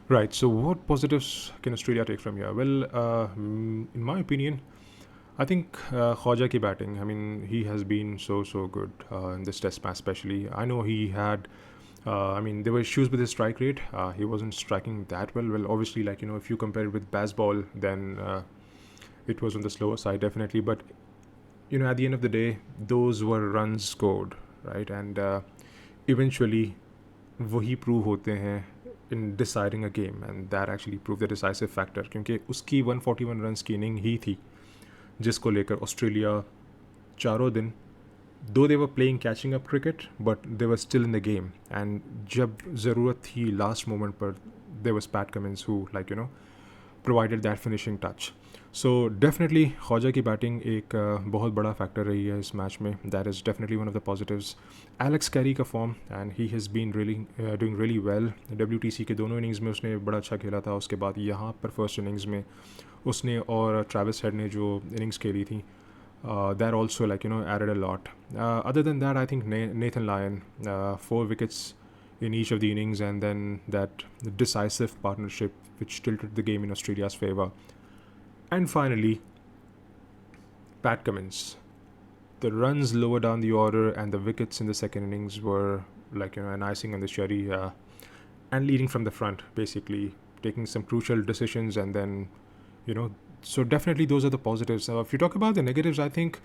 Right. So, what positives can Australia take from here? Well, in my opinion, I think Khwaja ki batting. I mean, he has been so good in this Test match, especially. I know he had. I mean, there were issues with his strike rate. He wasn't striking that well. Well, obviously, like if you compare it with Bazball, then it was on the slower side, definitely. But at the end of the day, those were runs scored, right? And eventually, वही prove होते हैं in deciding a game and that actually prove the decisive factor क्योंकि उसकी 141 run की inning ही थी जिसको लेकर Australia चारों दिन दो they were playing catching up cricket but they were still in the game and जब ज़रूरत थी लास्ट मोमेंट पर दे was Pat Cummins who provided that finishing touch. So definitely Khwaja की बैटिंग एक बहुत बड़ा फैक्टर रही है इस मैच में. That is definitely one of the positives. Alex Carey का form and he has been really doing really well. WTC के दोनों इनिंग्स में उसने बड़ा अच्छा खेला था. उसके बाद यहाँ पर फर्स्ट इनिंग्स में उसने और ट्रेविस हेड ने जो इनिंग्स खेली थी that also added a lot. Other than that, I think Nathan Lyon, 4 wickets in each of the innings, and then that decisive partnership which tilted the game in Australia's favour. And finally, Pat Cummins. The runs lower down the order and the wickets in the second innings were an icing on the cherry, and leading from the front, basically taking some crucial decisions, and then you know so definitely those are the positives. If you talk about the negatives, I think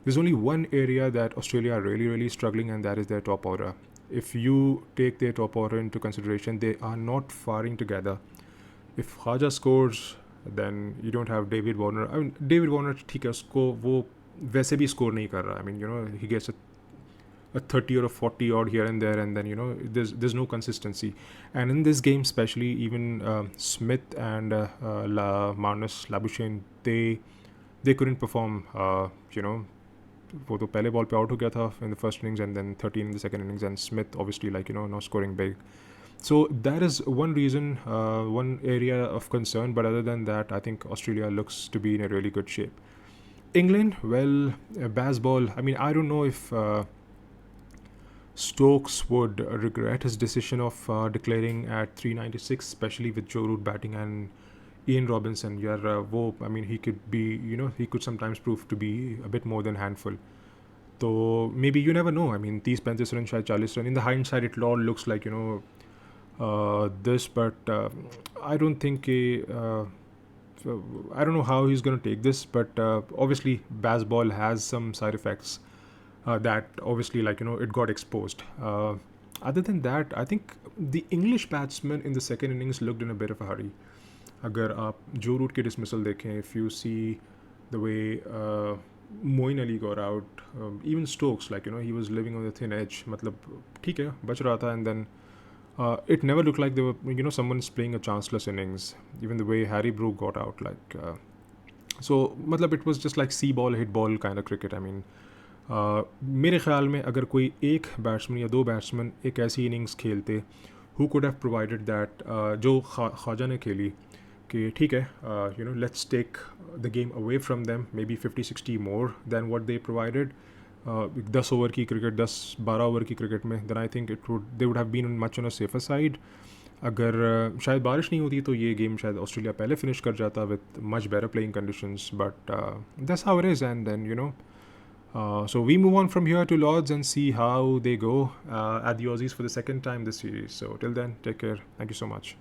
there's only one area that Australia are really struggling, and that is their top order. If you take their top order into consideration, they are not firing together. If Khaja scores, then you don't have David Warner. I mean, David Warner ठीक है, उसको वो वैसे भी score नहीं कर रहा. I mean, he gets a 30 or a 40 odd here and there, and then there's no consistency. And in this game especially, even Smith and Marnus Labuschagne, they couldn't perform. वो तो पहले बॉल पे out हो गया था in the first innings, and then 13 in the second innings, and Smith obviously not scoring big. So that is one reason, one area of concern. But other than that, I think Australia looks to be in a really good shape. England, well, Bazball. I mean, I don't know if Stokes would regret his decision of declaring at 396, especially with Joe Root batting and Ian Robinson. I mean, he could be, he could sometimes prove to be a bit more than handful. So maybe you never know. I mean, 30-35 run, शायद 40 run. In the hindsight, it all looks like this, but I don't think I don't know how he's going to take this, but obviously Bazball has some side effects that obviously it got exposed. Other than that, I think the English batsmen in the second innings looked in a bit of a hurry. अगर आप जो root की dismissal देखें, if you see the way Moeen Ali got out, even Stokes, he was living on the thin edge. मतलब ठीक है, बच रहा था, and then it never looked like they were, someone's playing a chanceless innings. Even the way Harry Brook got out, so मतलब it was just like see ball, hit ball kind of cricket. I mean, मेरे ख्याल में अगर कोई एक batsman या दो batsman एक ऐसी इनिंग्स खेलते who could have provided that जो ख्वाजा ने खेली कि ठीक है let's take the game away from them, maybe 50-60 more than what they provided. 10 over की क्रिकेट, 10-12 ओवर की क्रिकेट में, then I think they would have been much on a safer side. अगर शायद बारिश नहीं होती तो ये गेम शायद ऑस्ट्रेलिया पहले फिनिश कर जाता with much better playing conditions. But that's how it is, and then so we move on from here to Lords and see how they go at the Aussies for the second time this series. So till then, take care. Thank you so much.